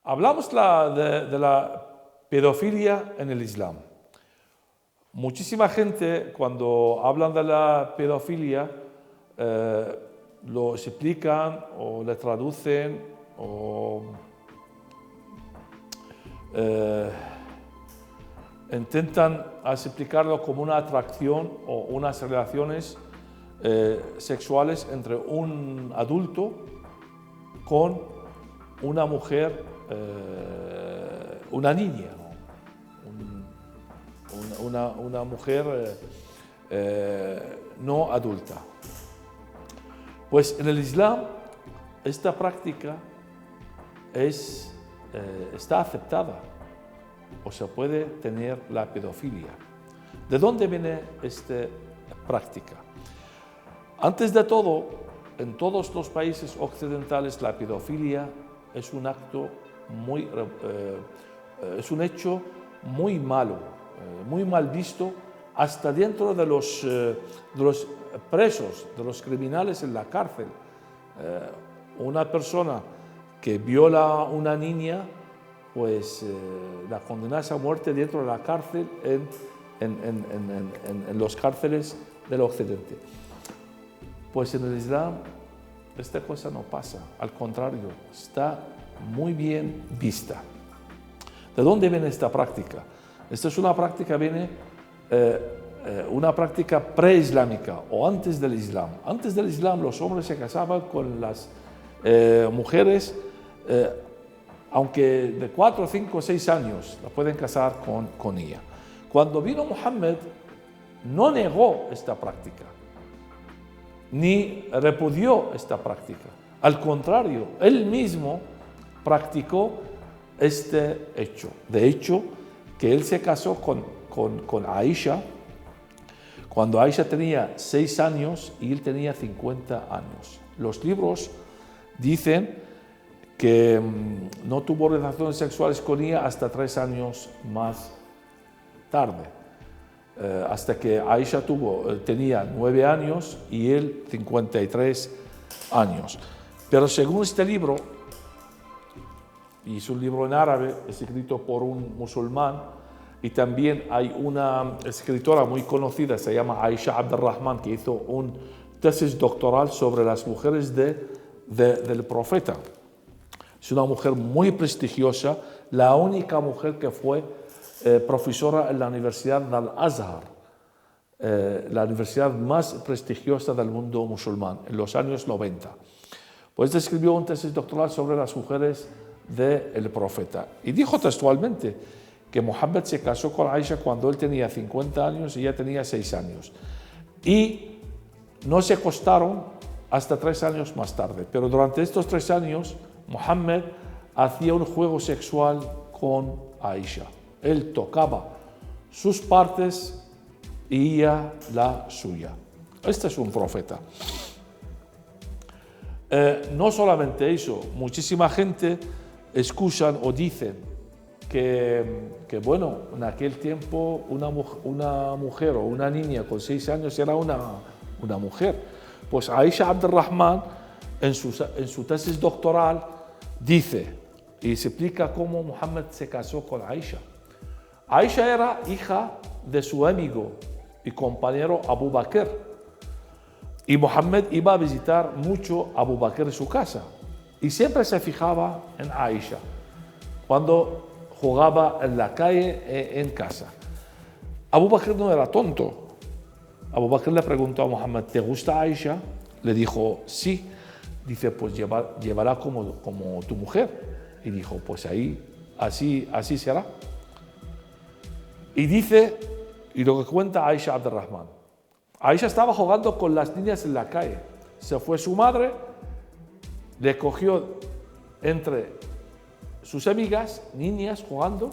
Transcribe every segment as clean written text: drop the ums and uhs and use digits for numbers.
Hablamos de la pedofilia en el Islam. Muchísima gente cuando hablan de la pedofilia lo explican o le traducen o intentan explicarlo como una atracción o unas relaciones sexuales entre un adulto con una mujer, una niña, ¿no? Una mujer no adulta. Pues en el Islam esta práctica está aceptada, o se puede tener la pedofilia. ¿De dónde viene esta práctica? Antes de todo, en todos los países occidentales la pedofilia es un acto es un hecho muy malo, muy mal visto, hasta dentro de los presos, de los criminales en la cárcel. Una persona que viola a una niña, pues la condenas a muerte dentro de la cárcel en los cárceles del occidente. Pues en el Islam esta cosa no pasa, al contrario, está muy bien vista. ¿De dónde viene esta práctica? Esta es una práctica, una práctica preislámica o antes del Islam. Antes del Islam los hombres se casaban con las mujeres, aunque de 4, 5, 6 años la pueden casar con ella. Cuando vino Muhammad no negó esta práctica, ni repudió esta práctica. Al contrario, él mismo practicó este hecho. De hecho, que él se casó con Aisha cuando Aisha tenía 6 años y él tenía 50 años. Los libros dicen que no tuvo relaciones sexuales con ella hasta 3 años más tarde, hasta que Aisha tenía 9 años y él 53 años. Pero según este libro, y es un libro en árabe, es escrito por un musulmán, y también hay una escritora muy conocida, se llama Aisha Abdurrahman, que hizo un tesis doctoral sobre las mujeres del profeta. Es una mujer muy prestigiosa, la única mujer que fue profesora en la Universidad del Azhar, la universidad más prestigiosa del mundo musulmán, en los años 90. Pues escribió un tesis doctoral sobre las mujeres del profeta y dijo textualmente que Muhammad se casó con Aisha cuando él tenía 50 años y ella tenía 6 años. Y no se acostaron hasta 3 años más tarde. Pero durante estos 3 años, Muhammad hacía un juego sexual con Aisha. Él tocaba sus partes y ella la suya. Este es un profeta. No solamente eso, muchísima gente excusan o dicen que bueno, en aquel tiempo una mujer o una niña con 6 años era una mujer. Pues Aisha Abdurrahman en su tesis doctoral dice y se explica cómo Muhammad se casó con Aisha. Aisha era hija de su amigo y compañero Abu Bakr. Y Muhammad iba a visitar mucho a Abu Bakr en su casa. Y siempre se fijaba en Aisha cuando jugaba en la calle, en casa. Abu Bakr no era tonto. Abu Bakr le preguntó a Muhammad, ¿te gusta Aisha? Le dijo, sí. Dice, pues llévala como tu mujer. Y dijo, pues así será. Y dice, y lo que cuenta Aisha Abdurrahman, Aisha estaba jugando con las niñas en la calle. Se fue su madre, le cogió entre sus amigas, niñas jugando,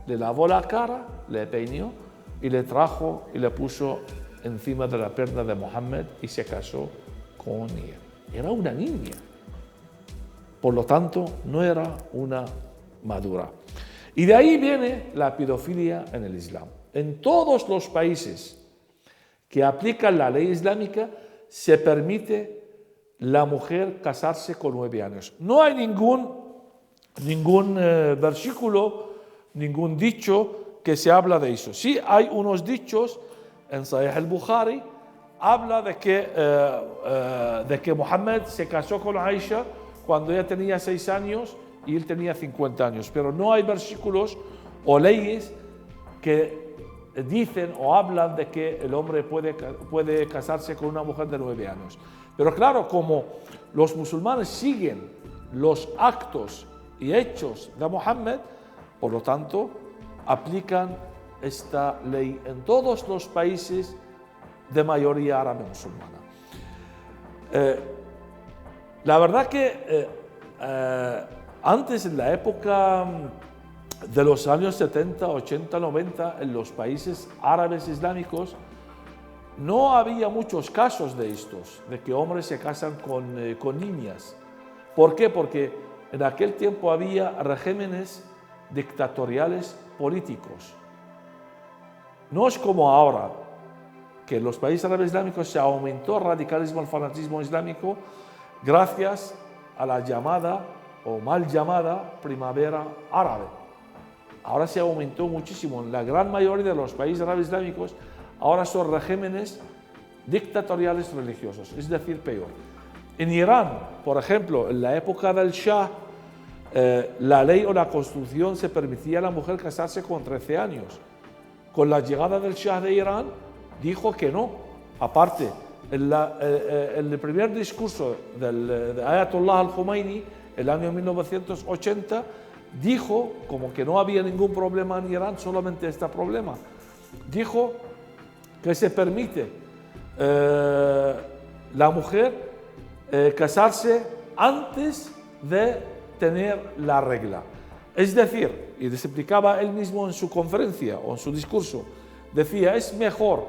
le lavó la cara, le peinó y le trajo y le puso encima de la pierna de Muhammad y se casó con ella. Era una niña. Por lo tanto, no era una madura. Y de ahí viene la pedofilia en el Islam. En todos los países que aplican la ley islámica se permite la mujer casarse con 9 años. No hay ningún ningún versículo, ningún dicho que se habla de eso. Sí hay unos dichos en Sahih al-Bukhari, habla de que Muhammad se casó con Aisha cuando ella tenía 6 años y él tenía 50 años, pero no hay versículos o leyes que dicen o hablan de que el hombre puede casarse con una mujer de 9 años. Pero claro, como los musulmanes siguen los actos y hechos de Muhammad, por lo tanto, aplican esta ley en todos los países de mayoría árabe musulmana. La verdad que antes, en la época de los años 70, 80, 90, en los países árabes islámicos, no había muchos casos de estos, de que hombres se casan con niñas. ¿Por qué? Porque en aquel tiempo había regímenes dictatoriales políticos. No es como ahora, que en los países árabes islámicos se aumentó el radicalismo, el fanatismo islámico, gracias a la llamada o mal llamada primavera árabe. Ahora se aumentó muchísimo. En la gran mayoría de los países árabes islámicos ahora son regímenes dictatoriales religiosos, es decir, peor. En Irán, por ejemplo, en la época del Shah, la ley o la constitución se permitía a la mujer casarse con 13 años. Con la llegada del Shah de Irán, dijo que no. Aparte, en el primer discurso de Ayatollah al-Khomeini, el año 1980, dijo como que no había ningún problema en Irán, solamente este problema. Dijo que se permite la mujer casarse antes de tener la regla. Es decir, y les explicaba él mismo en su conferencia o en su discurso, decía, es mejor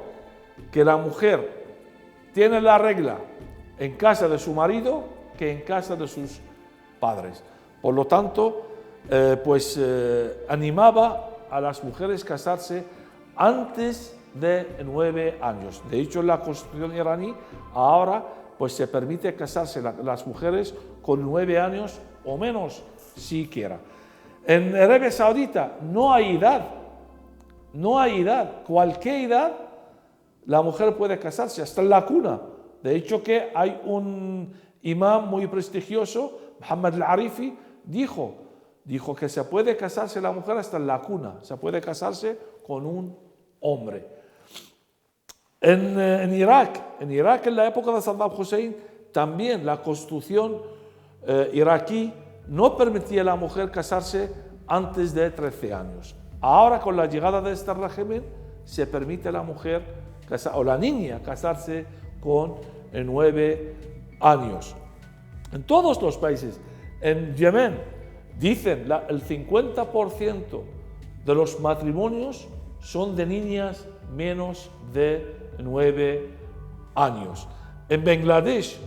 que la mujer tiene la regla en casa de su marido que en casa de sus padres. Por lo tanto, animaba a las mujeres a casarse antes de 9 años. De hecho, en la constitución iraní ahora se permite casarse las mujeres con 9 años o menos siquiera. En Arabia Saudita no hay edad, cualquier edad la mujer puede casarse, hasta en la cuna. De hecho que hay un imán muy prestigioso, Muhammad al-Arifi, dijo que se puede casarse la mujer hasta en la cuna, se puede casarse con un hombre. En Irak, en la época de Saddam Hussein, también la constitución iraquí no permitía a la mujer casarse antes de 13 años. Ahora, con la llegada de este régimen, se permite a la mujer o la niña casarse con 9 años. En todos los países, en Yemen, dicen el 50% de los matrimonios son de niñas menos de 9 años. En Bangladesh,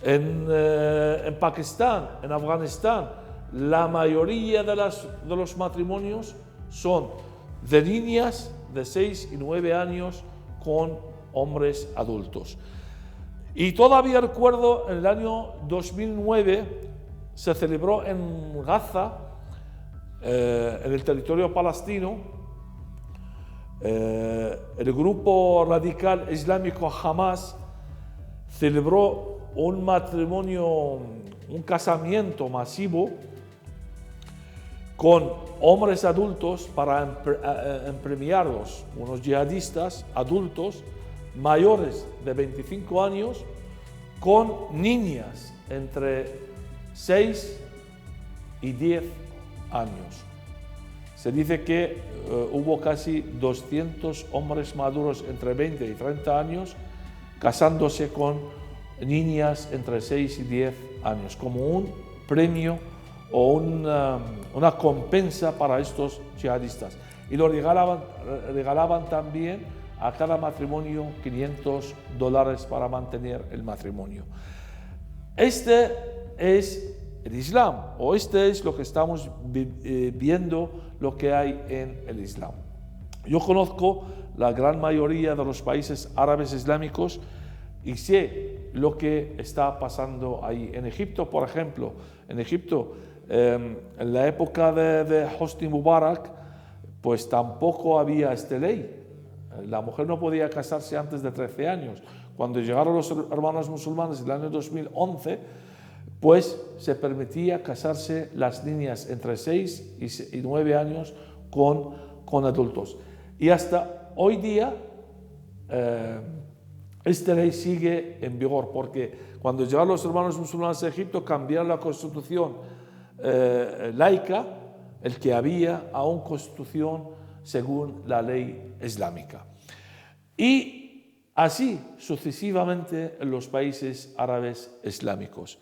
en Pakistán, en Afganistán, la mayoría de los matrimonios son de niñas de 6 y 9 años con hombres adultos. Y todavía recuerdo, en el año 2009 se celebró en Gaza, en el territorio palestino, el grupo radical islámico Hamas celebró un matrimonio, un casamiento masivo con hombres adultos para premiarlos, unos yihadistas adultos mayores de 25 años con niñas entre 6 y 10 años. Se dice que hubo casi 200 hombres maduros entre 20 y 30 años casándose con niñas entre 6 y 10 años, como un premio o una compensa para estos yihadistas. Y lo regalaban también a cada matrimonio $500 para mantener el matrimonio. Este es el Islam, o este es lo que estamos viendo, lo que hay en el Islam. Yo conozco la gran mayoría de los países árabes islámicos y sé lo que está pasando ahí. En Egipto, por ejemplo, en Egipto En la época de Hosni Mubarak, pues tampoco había esta ley. La mujer no podía casarse antes de 13 años. Cuando llegaron los hermanos musulmanes en el año 2011, pues se permitía casarse las niñas entre 6 y 9 años con adultos. Y hasta hoy día esta ley sigue en vigor, porque cuando llegaron los hermanos musulmanes a Egipto cambiaron la constitución laica, el que había, a una constitución según la ley islámica. Y así sucesivamente en los países árabes islámicos.